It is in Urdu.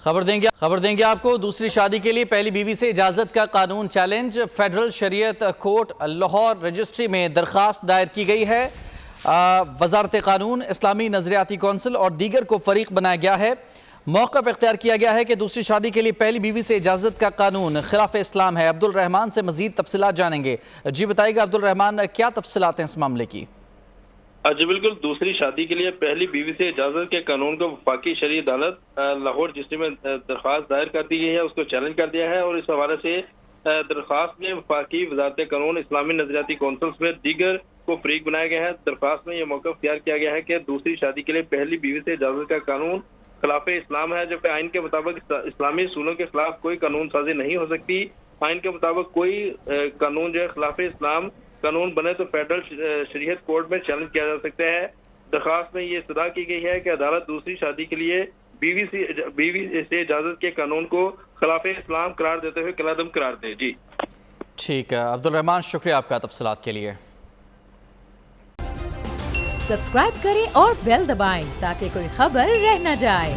خبر دیں گے آپ کو دوسری شادی کے لیے پہلی بیوی سے اجازت کا قانون چیلنج، فیڈرل شریعت کورٹ لاہور رجسٹری میں درخواست دائر کی گئی ہے۔ وزارت قانون، اسلامی نظریاتی کونسل اور دیگر کو فریق بنایا گیا ہے۔ موقف اختیار کیا گیا ہے کہ دوسری شادی کے لیے پہلی بیوی سے اجازت کا قانون خلاف اسلام ہے۔ عبدالرحمان سے مزید تفصیلات جانیں گے۔ جی بتائیے گا عبدالرحمان، کیا تفصیلات ہیں اس معاملے کی؟ جی بالکل، دوسری شادی کے لیے پہلی بیوی سے اجازت کے قانون کو وفاقی شرعی عدالت لاہور رجسٹری میں درخواست دائر کر دی گئی ہے، اس کو چیلنج کر دیا ہے، اور اس حوالے سے درخواست میں وفاقی وزارت قانون، اسلامی نظریاتی کونسل میں دیگر کو فریق بنایا گیا ہے۔ درخواست میں یہ موقف اختیار کیا گیا ہے کہ دوسری شادی کے لیے پہلی بیوی سے اجازت کا قانون خلاف اسلام ہے، جبکہ آئین کے مطابق اسلامی اصولوں کے خلاف کوئی قانون سازی نہیں ہو سکتی۔ آئین کے مطابق کوئی قانون جو ہے خلاف اسلام قانون بنے تو فیڈرل شریعت کورٹ میں چیلنج کیا جا سکتا ہے۔ درخواست میں یہ استدعا کی گئی ہے کہ عدالت دوسری شادی کے لیے بیوی سے اجازت کے قانون کو خلاف اسلام قرار دیتے ہوئے کالعدم قرار دے۔ جی ٹھیک ہے عبدالرحمان، شکریہ آپ کا تفصیلات کے لیے۔ سبسکرائب کریں اور بیل دبائیں تاکہ کوئی خبر رہ نہ جائے۔